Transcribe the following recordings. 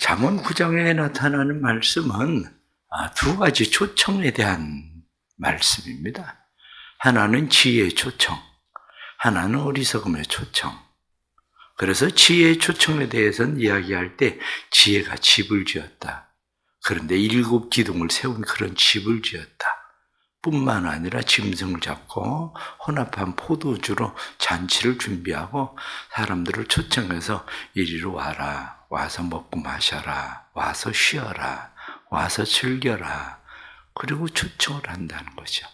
잠언 9장에 나타나는 말씀은 두 가지 초청에 대한 말씀입니다. 하나는 지혜의 초청, 하나는 어리석음의 초청. 그래서 지혜의 초청에 대해서는 이야기할 때 지혜가 집을 지었다. 그런데 7 기둥을 세운 그런 집을 지었다. 뿐만 아니라 짐승을 잡고 혼합한 포도주로 잔치를 준비하고 사람들을 초청해서 이리로 와라, 와서 먹고 마셔라, 와서 쉬어라, 와서 즐겨라. 그리고 초청을 한다는 거죠.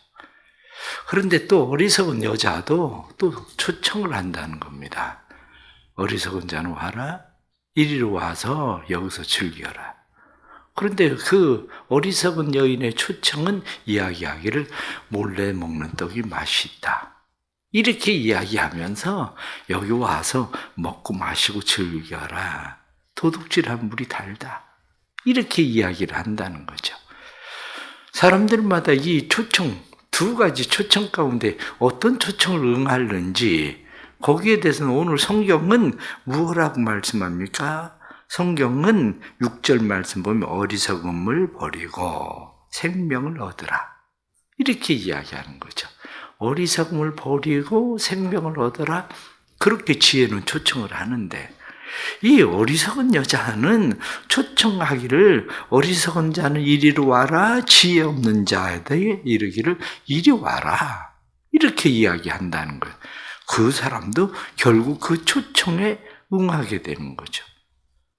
그런데 또 어리석은 여자도 또 초청을 한다는 겁니다. 어리석은 자는 와라, 이리로 와서 여기서 즐겨라. 그런데 그 어리석은 여인의 초청은 이야기하기를 몰래 먹는 떡이 맛있다. 이렇게 이야기하면서 여기 와서 먹고 마시고 즐겨라. 도둑질한 물이 달다. 이렇게 이야기를 한다는 거죠. 사람들마다 이 초청, 두 가지 초청 가운데 어떤 초청을 응하는지 거기에 대해서는 오늘 성경은 무엇라고 말씀합니까? 성경은 6절 말씀 보면 어리석음을 버리고 생명을 얻으라. 이렇게 이야기하는 거죠. 어리석음을 버리고 생명을 얻으라. 그렇게 지혜는 초청을 하는데 이 어리석은 여자는 초청하기를 어리석은 자는 이리로 와라. 지혜 없는 자에게 이르기를 이리 와라. 이렇게 이야기한다는 거예요. 그 사람도 결국 그 초청에 응하게 되는 거죠.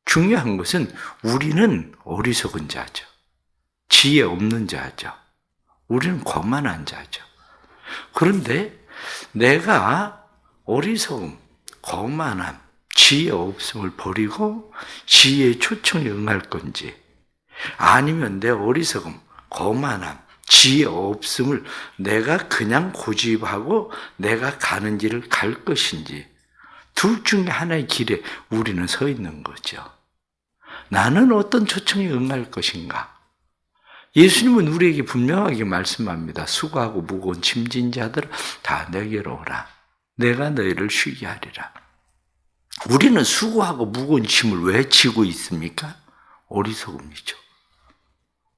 중요한 것은 우리는 어리석은 자죠. 지혜 없는 자죠. 우리는 거만한 자죠. 그런데 내가 어리석음, 거만함, 지혜 없음을 버리고 지혜의 초청에 응할 건지 아니면 내 어리석음, 거만함, 지혜 없음을 내가 그냥 고집하고 내가 가는 길을 갈 것인지 둘 중에 하나의 길에 우리는 서 있는 거죠. 나는 어떤 초청에 응할 것인가? 예수님은 우리에게 분명하게 말씀합니다. 수고하고 무거운 짐진 자들아 다 내게로 오라. 내가 너희를 쉬게 하리라. 우리는 수고하고 무거운 짐을 왜 지고 있습니까? 어리석음이죠.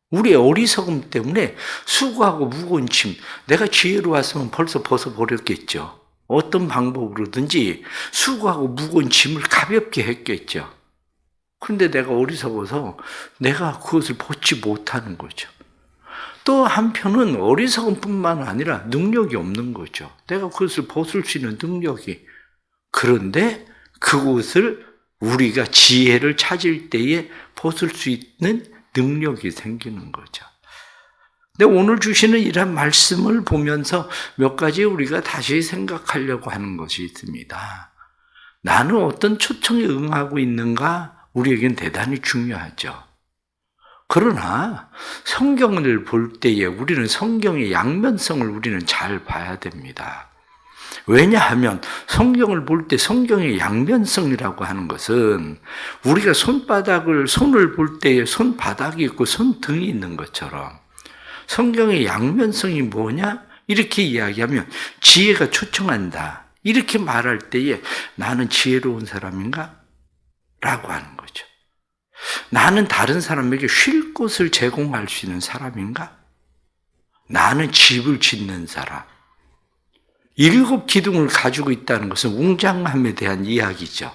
우리의 어리석음 때문에 수고하고 무거운 짐, 내가 지혜로 왔으면 벌써 벗어버렸겠죠. 어떤 방법으로든지 수고하고 무거운 짐을 가볍게 했겠죠. 그런데 내가 어리석어서 내가 그것을 벗지 못하는 거죠. 또 한편은 어리석음뿐만 아니라 능력이 없는 거죠. 내가 그것을 벗을 수 있는 능력이. 그런데 그것을 우리가 지혜를 찾을 때에 벗을 수 있는 능력이 생기는 거죠. 근데 오늘 주시는 이런 말씀을 보면서 몇 가지 우리가 다시 생각하려고 하는 것이 있습니다. 나는 어떤 초청에 응하고 있는가? 우리에겐 대단히 중요하죠. 그러나 성경을 볼 때에 우리는 성경의 양면성을 우리는 잘 봐야 됩니다. 왜냐하면 성경을 볼 때 성경의 양면성이라고 하는 것은 우리가 손을 볼 때에 손바닥이 있고 손등이 있는 것처럼 성경의 양면성이 뭐냐? 이렇게 이야기하면 지혜가 초청한다. 이렇게 말할 때에 나는 지혜로운 사람인가? 라고 하는 거죠. 나는 다른 사람에게 쉴 곳을 제공할 수 있는 사람인가? 나는 집을 짓는 사람. 7 기둥을 가지고 있다는 것은 웅장함에 대한 이야기죠.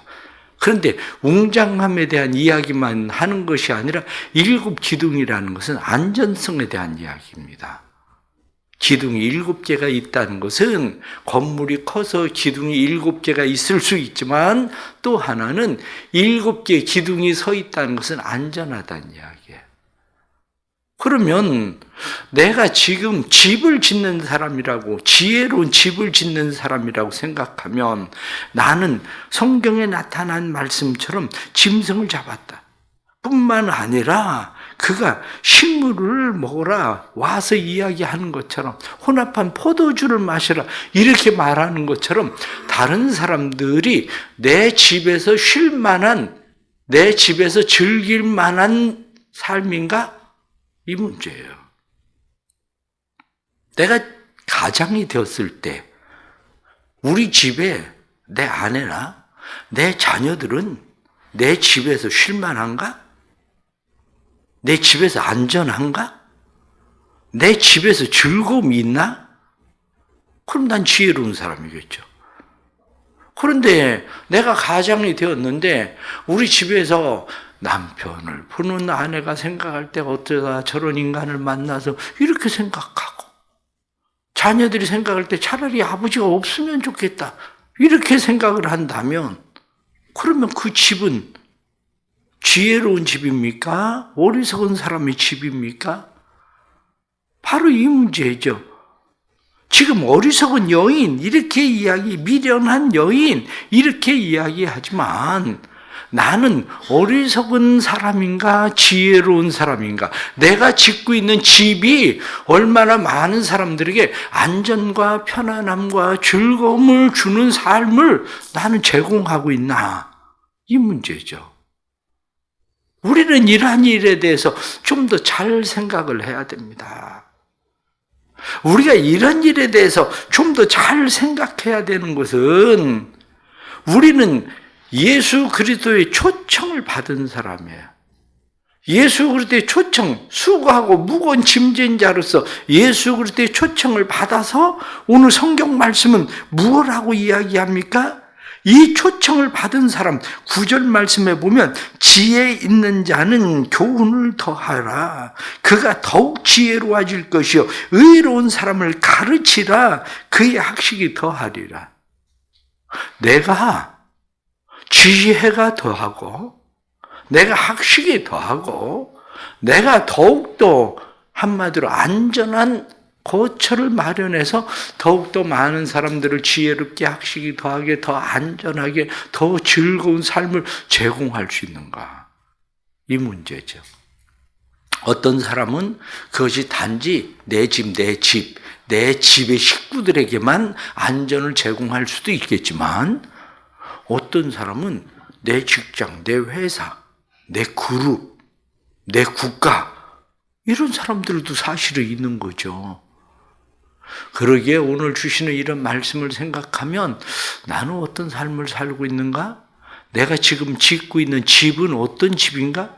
그런데 웅장함에 대한 이야기만 하는 것이 아니라 7 기둥이라는 것은 안전성에 대한 이야기입니다. 기둥이 7개가 있다는 것은 건물이 커서 기둥이 7개가 있을 수 있지만 또 하나는 7개의 기둥이 서 있다는 것은 안전하다는 이야기예요. 그러면 내가 지금 집을 짓는 사람이라고, 지혜로운 집을 짓는 사람이라고 생각하면 나는 성경에 나타난 말씀처럼 짐승을 잡았다. 뿐만 아니라 그가 식물을 먹어라 와서 이야기하는 것처럼 혼합한 포도주를 마셔라 이렇게 말하는 것처럼 다른 사람들이 내 집에서 쉴 만한, 내 집에서 즐길 만한 삶인가? 이 문제예요. 내가 가장이 되었을 때 우리 집에 내 아내나 내 자녀들은 내 집에서 쉴 만한가? 내 집에서 안전한가? 내 집에서 즐거움이 있나? 그럼 난 지혜로운 사람이겠죠. 그런데 내가 가장이 되었는데 우리 집에서 남편을 보는 아내가 생각할 때 어쩌다 저런 인간을 만나서 이렇게 생각하고, 자녀들이 생각할 때 차라리 아버지가 없으면 좋겠다 이렇게 생각을 한다면, 그러면 그 집은 지혜로운 집입니까? 어리석은 사람의 집입니까? 바로 이 문제죠. 지금 어리석은 여인 이렇게 미련한 여인 이렇게 이야기하지만, 나는 어리석은 사람인가 지혜로운 사람인가, 내가 짓고 있는 집이 얼마나 많은 사람들에게 안전과 편안함과 즐거움을 주는 삶을 나는 제공하고 있나, 이 문제죠. 우리는 이러한 일에 대해서 좀 더 잘 생각을 해야 됩니다. 우리가 이런 일에 대해서 좀 더 잘 생각해야 되는 것은, 우리는 예수 그리스도의 초청을 받은 사람이에요. 예수 그리스도의 초청, 수고하고 무거운 짐진 자로서 예수 그리스도의 초청을 받아서 오늘 성경 말씀은 무엇라고 이야기합니까? 이 초청을 받은 사람, 9절 말씀에 보면 지혜 있는 자는 교훈을 더하라. 그가 더욱 지혜로워질 것이요 의로운 사람을 가르치라. 그의 학식이 더하리라. 내가 지혜가 더하고, 내가 학식이 더하고, 내가 더욱더 한마디로 안전한 거처를 마련해서 더욱더 많은 사람들을 지혜롭게, 학식이 더하게, 더 안전하게, 더 즐거운 삶을 제공할 수 있는가, 이 문제죠. 어떤 사람은 그것이 단지 내 집의 식구들에게만 안전을 제공할 수도 있겠지만, 어떤 사람은 내 직장, 내 회사, 내 그룹, 내 국가, 이런 사람들도 사실은 있는 거죠. 그러기에 오늘 주시는 이런 말씀을 생각하면, 나는 어떤 삶을 살고 있는가? 내가 지금 짓고 있는 집은 어떤 집인가?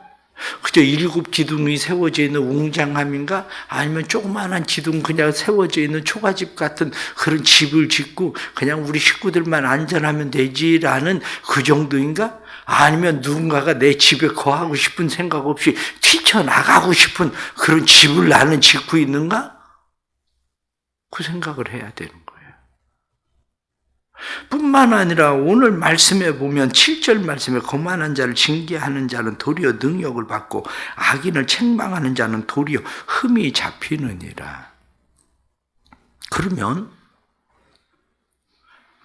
그저 7 기둥이 세워져 있는 웅장함인가? 아니면 조그마한 기둥 그냥 세워져 있는 초가집 같은 그런 집을 짓고 그냥 우리 식구들만 안전하면 되지라는 그 정도인가? 아니면 누군가가 내 집에 거하고 싶은 생각 없이 뛰쳐나가고 싶은 그런 집을 나는 짓고 있는가? 그 생각을 해야 되는 거예요. 뿐만 아니라 오늘 말씀에 보면 7절 말씀에 거만한 자를 징계하는 자는 도리어 능력을 받고 악인을 책망하는 자는 도리어 흠이 잡히느니라. 그러면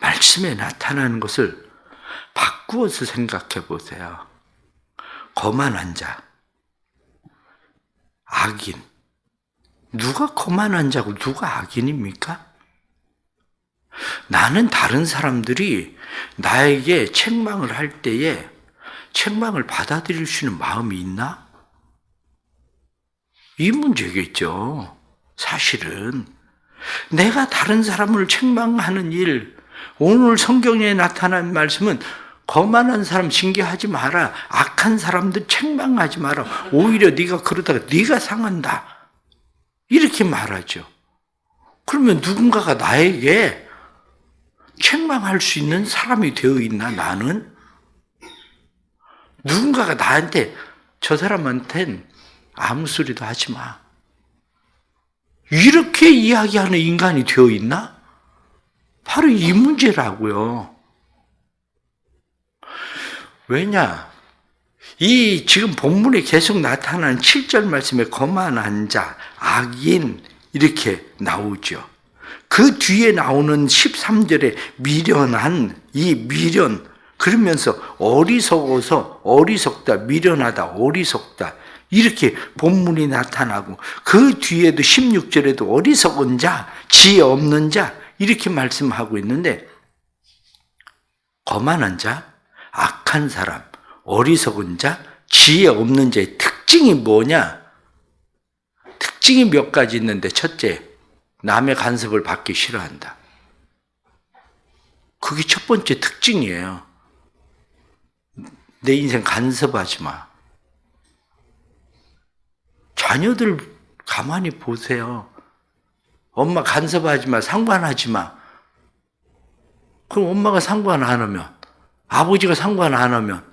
말씀에 나타나는 것을 바꾸어서 생각해 보세요. 거만한 자, 악인. 누가 거만한 자고 누가 악인입니까? 나는 다른 사람들이 나에게 책망을 할 때에 책망을 받아들일 수 있는 마음이 있나? 이 문제겠죠. 사실은 내가 다른 사람을 책망하는 일, 오늘 성경에 나타난 말씀은 거만한 사람 징계하지 마라, 악한 사람들 책망하지 마라, 오히려 네가 그러다가 네가 상한다, 이렇게 말하죠. 그러면 누군가가 나에게 책망할 수 있는 사람이 되어 있나, 나는? 누군가가 나한테 저 사람한텐 아무 소리도 하지 마, 이렇게 이야기하는 인간이 되어 있나? 바로 이 문제라고요. 왜냐? 이 지금 본문에 계속 나타나는 7절 말씀에 거만한 자, 악인 이렇게 나오죠. 그 뒤에 나오는 13절에 미련한, 이 미련, 그러면서 어리석어서, 어리석다, 미련하다, 어리석다, 이렇게 본문이 나타나고, 그 뒤에도 16절에도 어리석은 자, 지혜 없는 자, 이렇게 말씀하고 있는데, 거만한 자, 악한 사람, 어리석은 자, 지혜 없는 자의 특징이 뭐냐? 특징이 몇 가지 있는데, 첫째, 남의 간섭을 받기 싫어한다. 그게 첫 번째 특징이에요. 내 인생 간섭하지 마. 자녀들 가만히 보세요. 엄마 간섭하지 마, 상관하지 마. 그럼 엄마가 상관 안 하면, 아버지가 상관 안 하면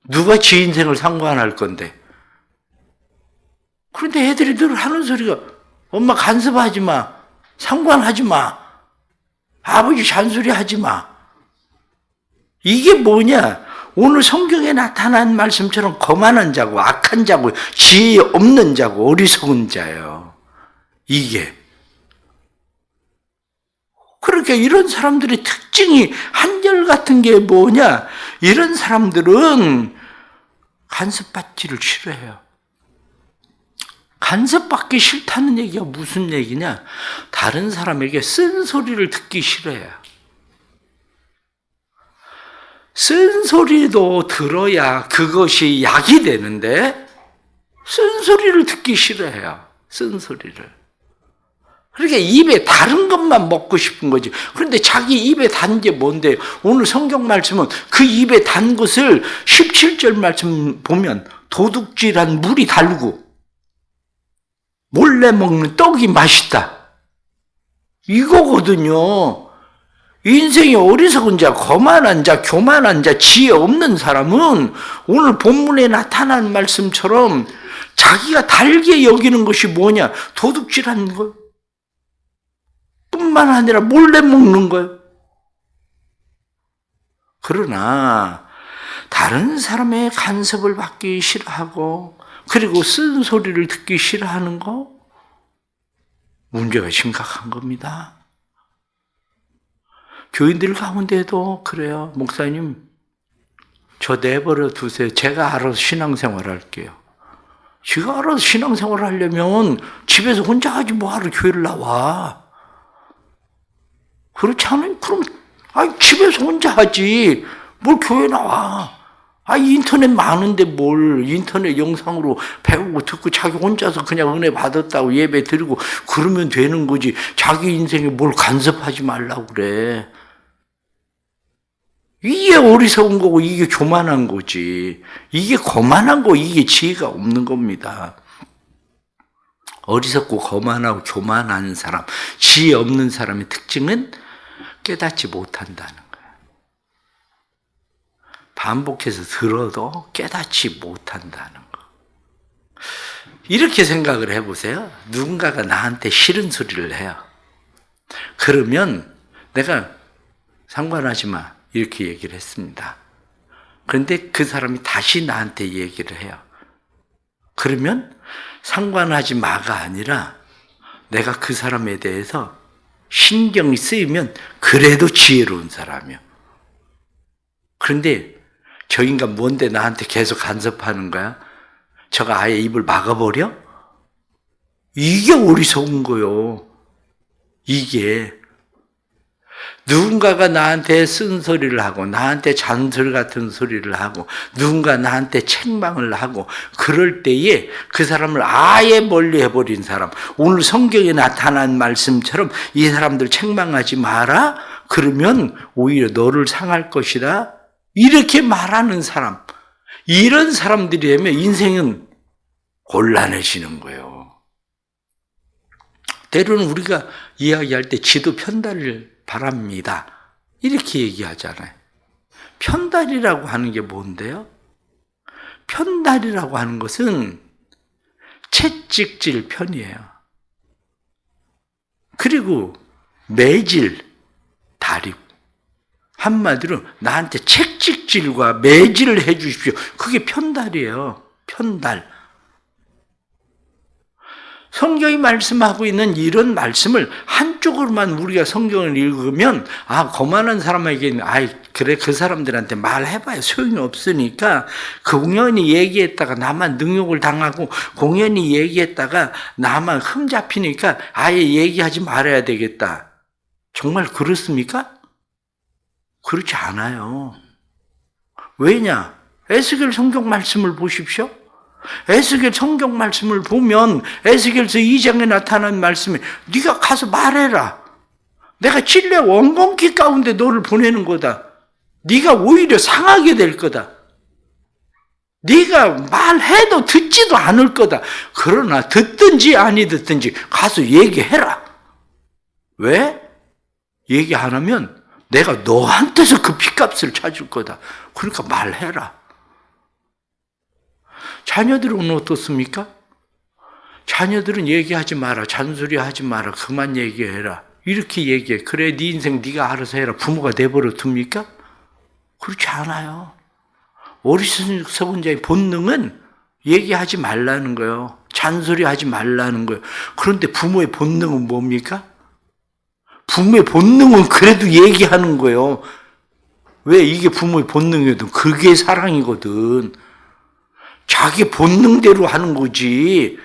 누가 지 인생을 상관할 건데. 그런데 애들이 늘 하는 소리가 엄마 간섭하지 마, 상관하지 마, 아버지 잔소리 하지 마. 이게 뭐냐? 오늘 성경에 나타난 말씀처럼 거만한 자고 악한 자고 지혜 없는 자고 어리석은 자예요. 이게. 그러니까 이런 사람들의 특징이 한결같은 게 뭐냐? 이런 사람들은 간섭받기를 싫어해요. 간섭받기 싫다는 얘기가 무슨 얘기냐? 다른 사람에게 쓴소리를 듣기 싫어해요. 쓴소리도 들어야 그것이 약이 되는데 쓴소리를 듣기 싫어해요. 쓴소리를. 그러니까 입에 다른 것만 먹고 싶은 거지. 그런데 자기 입에 단 게 뭔데? 오늘 성경 말씀은 그 입에 단 것을 17절 말씀 보면 도둑질한 물이 달고 몰래 먹는 떡이 맛있다. 이거거든요. 인생이 어리석은 자, 거만한 자, 교만한 자, 지혜 없는 사람은 오늘 본문에 나타난 말씀처럼 자기가 달게 여기는 것이 뭐냐? 도둑질하는 거. 뿐만 아니라 몰래 먹는 거예요. 그러나 다른 사람의 간섭을 받기 싫어하고 그리고 쓴소리를 듣기 싫어하는 거 문제가 심각한 겁니다. 교인들 가운데도 그래요. 목사님, 저 내버려 두세요. 제가 알아서 신앙생활 할게요. 제가 알아서 신앙생활 하려면 집에서 혼자 하지 뭐하러 교회를 나와. 그렇지 않아요? 그럼 집에서 혼자 하지 뭘 교회 나와. 인터넷 많은데 뭘 인터넷 영상으로 배우고 듣고 자기 혼자서 그냥 은혜 받았다고 예배 드리고 그러면 되는 거지. 자기 인생에 뭘 간섭하지 말라고 그래. 이게 어리석은 거고 이게 교만한 거지. 이게 거만한 거, 이게 지혜가 없는 겁니다. 어리석고 거만하고 교만한 사람, 지혜 없는 사람의 특징은 깨닫지 못한다는 거예요. 반복해서 들어도 깨닫지 못한다는 거. 이렇게 생각을 해보세요. 누군가가 나한테 싫은 소리를 해요. 그러면 내가 상관하지 마 이렇게 얘기를 했습니다. 그런데 그 사람이 다시 나한테 얘기를 해요. 그러면 상관하지 마가 아니라 내가 그 사람에 대해서 신경이 쓰이면 그래도 지혜로운 사람이요. 그런데 저 인간 뭔데 나한테 계속 간섭하는 거야? 저가 아예 입을 막아버려? 이게 어리석은 거요. 이게 누군가가 나한테 쓴소리를 하고 나한테 잔소리 같은 소리를 하고 누군가 나한테 책망을 하고 그럴 때에 그 사람을 아예 멀리 해버린 사람, 오늘 성경에 나타난 말씀처럼 이 사람들 책망하지 마라 그러면 오히려 너를 상할 것이다 이렇게 말하는 사람, 이런 사람들이라면 인생은 곤란해지는 거예요. 때로는 우리가 이야기할 때 지도 편달을 바랍니다. 이렇게 얘기하잖아요. 편달이라고 하는 게 뭔데요? 편달이라고 하는 것은 채찍질 편이에요. 그리고 매질, 다리. 한마디로 나한테 채찍질과 매질을 해 주십시오. 그게 편달이에요. 편달. 성경이 말씀하고 있는 이런 말씀을 한쪽으로만 우리가 성경을 읽으면 거만한 사람에게는 그래 그 사람들한테 말해봐야 소용이 없으니까 공연히 얘기했다가 나만 능욕을 당하고 공연히 얘기했다가 나만 흠잡히니까 아예 얘기하지 말아야 되겠다. 정말 그렇습니까? 그렇지 않아요. 왜냐? 에스겔 성경 말씀을 보십시오. 에스겔 성경 말씀을 보면 에스겔서 2장에 나타난 말씀에 네가 가서 말해라. 내가 진리의 원공기 가운데 너를 보내는 거다. 네가 오히려 상하게 될 거다. 네가 말해도 듣지도 않을 거다. 그러나 듣든지 아니 듣든지 가서 얘기해라. 왜? 얘기 안 하면 내가 너한테서 그 핏값을 찾을 거다. 그러니까 말해라. 자녀들은 어떻습니까? 자녀들은 얘기하지 마라. 잔소리하지 마라. 그만 얘기해라. 이렇게 얘기해. 그래 네 인생 네가 알아서 해라. 부모가 내버려 둡니까? 그렇지 않아요. 어리석은 자의 본능은 얘기하지 말라는 거예요. 잔소리하지 말라는 거예요. 그런데 부모의 본능은 뭡니까? 부모의 본능은 그래도 얘기하는 거예요. 왜? 이게 부모의 본능이거든. 그게 사랑이거든. 자기 본능대로 하는 거지.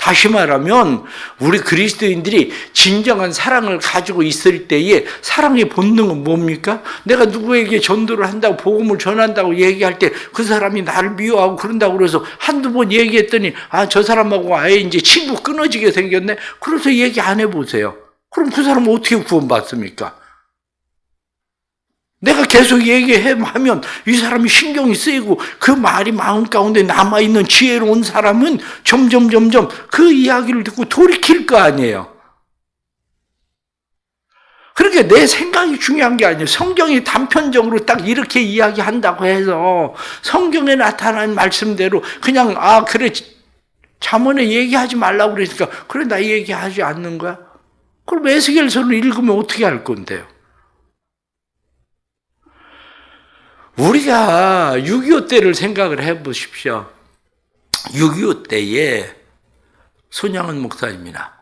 다시 말하면 우리 그리스도인들이 진정한 사랑을 가지고 있을 때에 사랑의 본능은 뭡니까? 내가 누구에게 전도를 한다고 복음을 전한다고 얘기할 때 그 사람이 나를 미워하고 그런다고 그래서 한두 번 얘기했더니 저 사람하고 아예 이제 친구 끊어지게 생겼네. 그래서 얘기 안 해보세요. 그럼 그 사람은 어떻게 구원받습니까? 내가 계속 얘기하면 이 사람이 신경이 쓰이고 그 말이 마음 가운데 남아있는 지혜로운 사람은 점점 그 이야기를 듣고 돌이킬 거 아니에요. 그러니까 내 생각이 중요한 게 아니에요. 성경이 단편적으로 딱 이렇게 이야기한다고 해서 성경에 나타난 말씀대로 그냥 그래 잠언에 얘기하지 말라고 그러니까 그래 나 얘기하지 않는 거야. 그럼 에스겔서를 읽으면 어떻게 할 건데요? 우리가 6.25 때를 생각을 해보십시오. 6.25 때에 손양은 목사님이나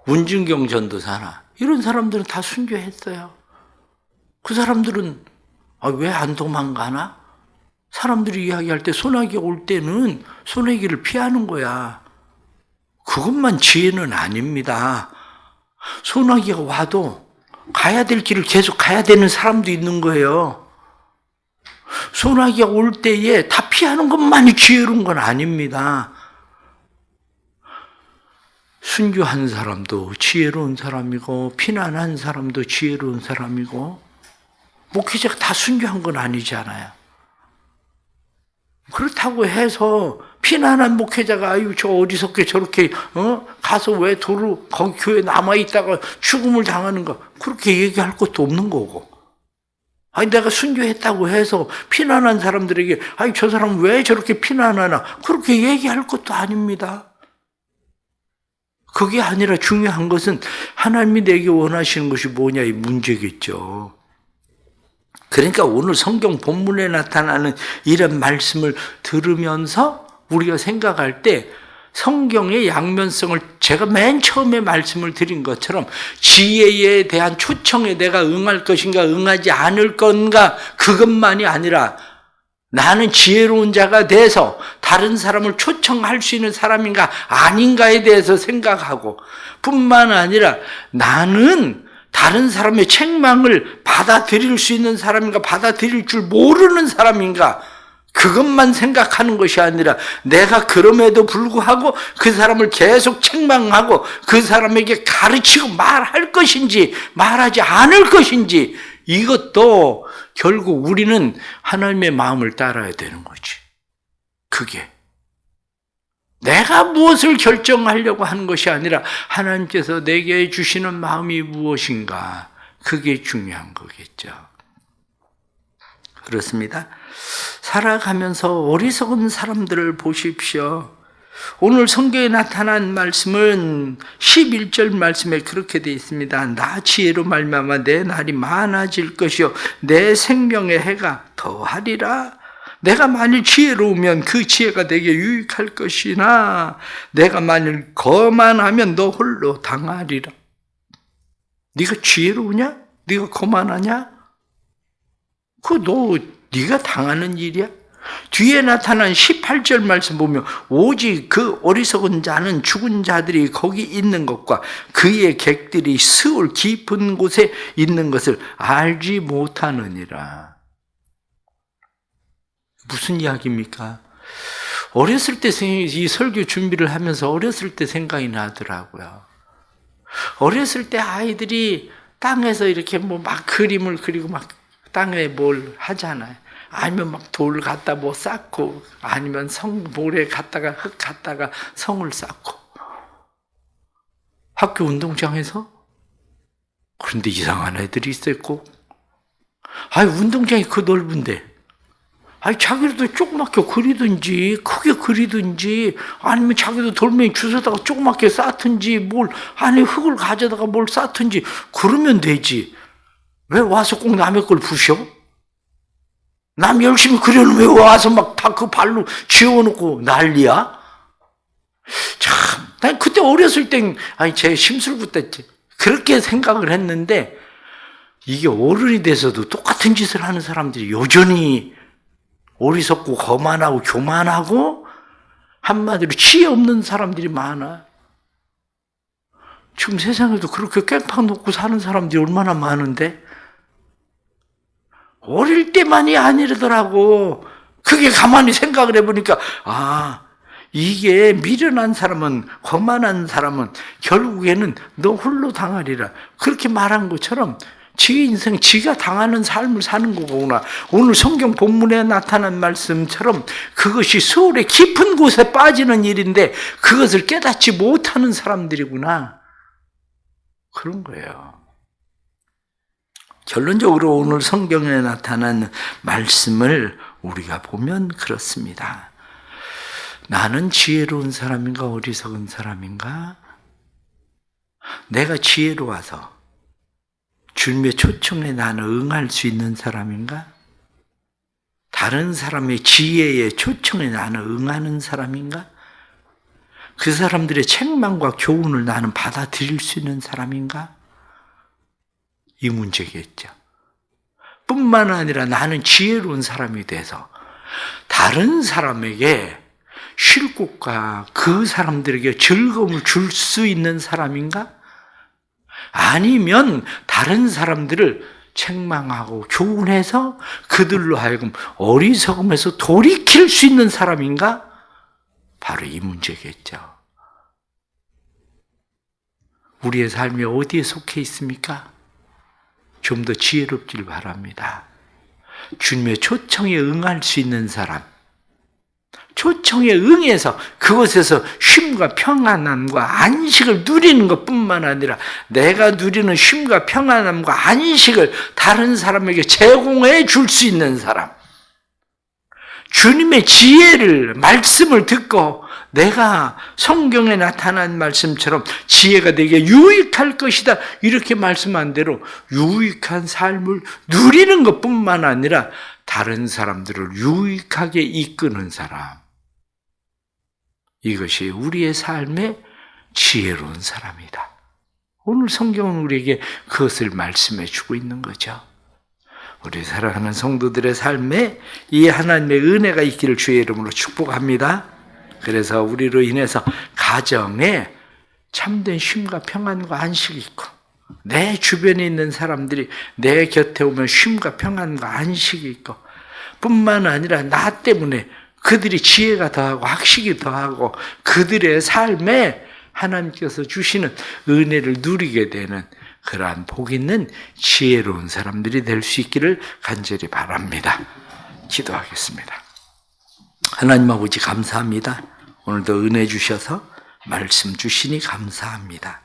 문준경 전도사나 이런 사람들은 다 순교했어요. 그 사람들은 왜 안 도망가나? 사람들이 이야기할 때 소나기 올 때는 소나기를 피하는 거야. 그것만 지혜는 아닙니다. 소나기가 와도 가야 될 길을 계속 가야 되는 사람도 있는 거예요. 소나기가 올 때에 다 피하는 것만이 지혜로운 건 아닙니다. 순교한 사람도 지혜로운 사람이고 피난한 사람도 지혜로운 사람이고 목회자가 다 순교한 건 아니잖아요. 그렇다고 해서 피난한 목회자가 저 어리석게 저렇게 가서 왜 도로 거기 교회 남아있다가 죽음을 당하는가 그렇게 얘기할 것도 없는 거고 내가 순교했다고 해서 피난한 사람들에게 저 사람 왜 저렇게 피난하나 그렇게 얘기할 것도 아닙니다. 그게 아니라 중요한 것은 하나님이 내게 원하시는 것이 뭐냐 이 문제겠죠. 그러니까 오늘 성경 본문에 나타나는 이런 말씀을 들으면서 우리가 생각할 때 성경의 양면성을 제가 맨 처음에 말씀을 드린 것처럼 지혜에 대한 초청에 내가 응할 것인가 응하지 않을 건가 그것만이 아니라 나는 지혜로운 자가 돼서 다른 사람을 초청할 수 있는 사람인가 아닌가에 대해서 생각하고 뿐만 아니라 나는 다른 사람의 책망을 받아들일 수 있는 사람인가 받아들일 줄 모르는 사람인가 그것만 생각하는 것이 아니라 내가 그럼에도 불구하고 그 사람을 계속 책망하고 그 사람에게 가르치고 말할 것인지 말하지 않을 것인지 이것도 결국 우리는 하나님의 마음을 따라야 되는 거지. 그게 내가 무엇을 결정하려고 하는 것이 아니라 하나님께서 내게 주시는 마음이 무엇인가 그게 중요한 거겠죠. 그렇습니다. 살아가면서 어리석은 사람들을 보십시오. 오늘 성경에 나타난 말씀은 11절 말씀에 그렇게 되어 있습니다. 나 지혜로 말미암아 내 날이 많아질 것이요 내 생명의 해가 더하리라. 내가 만일 지혜로우면 그 지혜가 내게 유익할 것이나 내가 만일 거만하면 너 홀로 당하리라. 네가 지혜로우냐? 네가 거만하냐? 네가 당하는 일이야? 뒤에 나타난 18절 말씀 보면 오직 그 어리석은 자는 죽은 자들이 거기 있는 것과 그의 객들이 스울 깊은 곳에 있는 것을 알지 못하느니라. 무슨 이야기입니까? 어렸을 때 이 설교 준비를 하면서 어렸을 때 생각이 나더라고요. 어렸을 때 아이들이 땅에서 이렇게 막 그림을 그리고 막 땅에 뭘 하잖아요. 아니면 막 돌 갖다 뭐 쌓고, 아니면 모래 갖다가 흙 갖다가 성을 쌓고, 학교 운동장에서. 그런데 이상한 애들이 있었고, 운동장이 그 넓은데, 자기도 조그맣게 그리든지, 크게 그리든지, 아니면 자기도 돌멩이 주워다가 조그맣게 쌓든지, 흙을 가져다가 뭘 쌓든지, 그러면 되지. 왜 와서 꼭 남의 걸 부셔? 남 열심히 그려놓으면 왜 와서 막 다 그 발로 지워놓고 난리야? 참, 난 그때 어렸을 땐, 제 심술부 때 그렇게 생각을 했는데, 이게 어른이 돼서도 똑같은 짓을 하는 사람들이 여전히 어리석고 거만하고 교만하고 한마디로 지혜 없는 사람들이 많아. 지금 세상에도 그렇게 깽판 놓고 사는 사람들이 얼마나 많은데, 어릴 때만이 아니더라고. 그게 가만히 생각을 해보니까, 이게 미련한 사람은, 거만한 사람은 결국에는 너 홀로 당하리라. 그렇게 말한 것처럼 지 인생, 지가 당하는 삶을 사는 거구나. 오늘 성경 본문에 나타난 말씀처럼 그것이 소울의 깊은 곳에 빠지는 일인데 그것을 깨닫지 못하는 사람들이구나. 그런 거예요. 결론적으로 오늘 성경에 나타난 말씀을 우리가 보면 그렇습니다. 나는 지혜로운 사람인가 어리석은 사람인가? 내가 지혜로워서 주님의 초청에 나는 응할 수 있는 사람인가? 다른 사람의 지혜의 초청에 나는 응하는 사람인가? 그 사람들의 책망과 교훈을 나는 받아들일 수 있는 사람인가? 이 문제겠죠. 뿐만 아니라 나는 지혜로운 사람이 돼서 다른 사람에게 쉴 곳과 그 사람들에게 즐거움을 줄 수 있는 사람인가? 아니면 다른 사람들을 책망하고 교훈해서 그들로 하여금 어리석음에서 돌이킬 수 있는 사람인가? 바로 이 문제겠죠. 우리의 삶이 어디에 속해 있습니까? 좀 더 지혜롭길 바랍니다. 주님의 초청에 응할 수 있는 사람, 초청에 응해서 그곳에서 쉼과 평안함과 안식을 누리는 것뿐만 아니라 내가 누리는 쉼과 평안함과 안식을 다른 사람에게 제공해 줄 수 있는 사람, 주님의 지혜를, 말씀을 듣고 내가 성경에 나타난 말씀처럼 지혜가 내게 유익할 것이다 이렇게 말씀한 대로 유익한 삶을 누리는 것뿐만 아니라 다른 사람들을 유익하게 이끄는 사람, 이것이 우리의 삶의 지혜로운 사람이다. 오늘 성경은 우리에게 그것을 말씀해 주고 있는 거죠. 우리 사랑하는 성도들의 삶에 이 하나님의 은혜가 있기를 주의 이름으로 축복합니다. 그래서 우리로 인해서 가정에 참된 쉼과 평안과 안식이 있고 내 주변에 있는 사람들이 내 곁에 오면 쉼과 평안과 안식이 있고 뿐만 아니라 나 때문에 그들이 지혜가 더하고 학식이 더하고 그들의 삶에 하나님께서 주시는 은혜를 누리게 되는 그러한 복 있는 지혜로운 사람들이 될 수 있기를 간절히 바랍니다. 기도하겠습니다. 하나님 아버지 감사합니다. 오늘도 은혜 주셔서 말씀 주시니 감사합니다.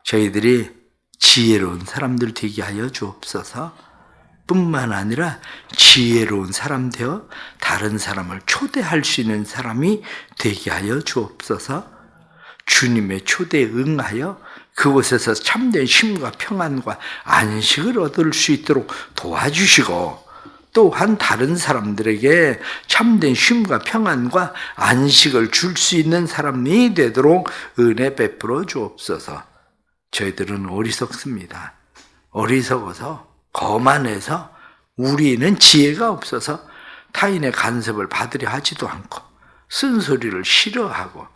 저희들이 지혜로운 사람들 되게 하여 주옵소서. 뿐만 아니라 지혜로운 사람 되어 다른 사람을 초대할 수 있는 사람이 되게 하여 주옵소서. 주님의 초대에 응하여 그곳에서 참된 쉼과 평안과 안식을 얻을 수 있도록 도와주시고 또한 다른 사람들에게 참된 쉼과 평안과 안식을 줄 수 있는 사람이 되도록 은혜 베풀어 주옵소서. 저희들은 어리석습니다. 어리석어서 거만해서 우리는 지혜가 없어서 타인의 간섭을 받으려 하지도 않고 쓴소리를 싫어하고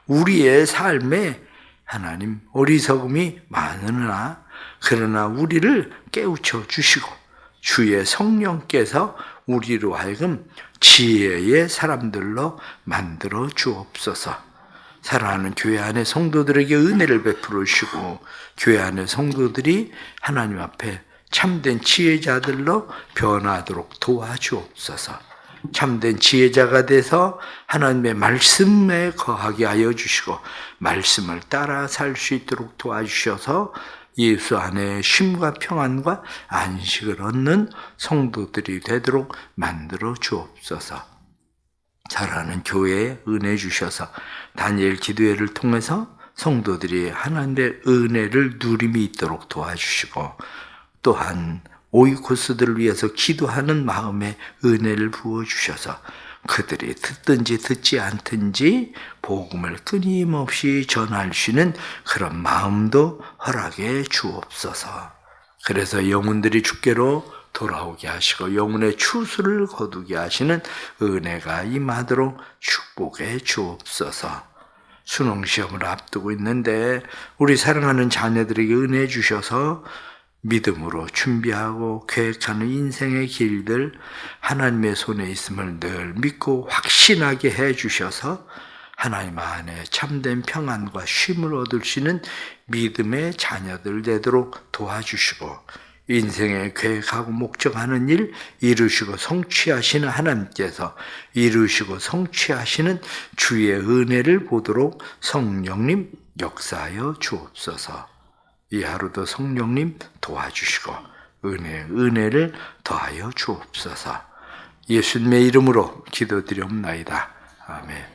우리의 삶에 하나님 어리석음이 많으나 그러나 우리를 깨우쳐 주시고 주의 성령께서 우리로 하여금 지혜의 사람들로 만들어 주옵소서. 사랑하는 교회 안의 성도들에게 은혜를 베풀어 주시고 교회 안의 성도들이 하나님 앞에 참된 지혜자들로 변화하도록 도와주옵소서. 참된 지혜자가 돼서 하나님의 말씀에 거하게 하여 주시고 말씀을 따라 살 수 있도록 도와주셔서 예수 안에 쉼과 평안과 안식을 얻는 성도들이 되도록 만들어 주옵소서. 자라는 교회에 은혜 주셔서 다니엘 기도회를 통해서 성도들이 하나님의 은혜를 누림이 있도록 도와주시고 또한 오이코스들을 위해서 기도하는 마음에 은혜를 부어주셔서 그들이 듣든지 듣지 않든지 복음을 끊임없이 전할 수 있는 그런 마음도 허락해 주옵소서. 그래서 영혼들이 주께로 돌아오게 하시고 영혼의 추수를 거두게 하시는 은혜가 임하도록 축복해 주옵소서. 수능시험을 앞두고 있는데 우리 사랑하는 자녀들에게 은혜 주셔서 믿음으로 준비하고 계획하는 인생의 길들 하나님의 손에 있음을 늘 믿고 확신하게 해주셔서 하나님 안에 참된 평안과 쉼을 얻을 수 있는 믿음의 자녀들 되도록 도와주시고 인생의 계획하고 목적하는 일 이루시고 성취하시는 하나님께서 이루시고 성취하시는 주의 은혜를 보도록 성령님 역사하여 주옵소서. 이 하루도 성령님 도와주시고 은혜를 더하여 주옵소서. 예수님의 이름으로 기도드리옵나이다. 아멘.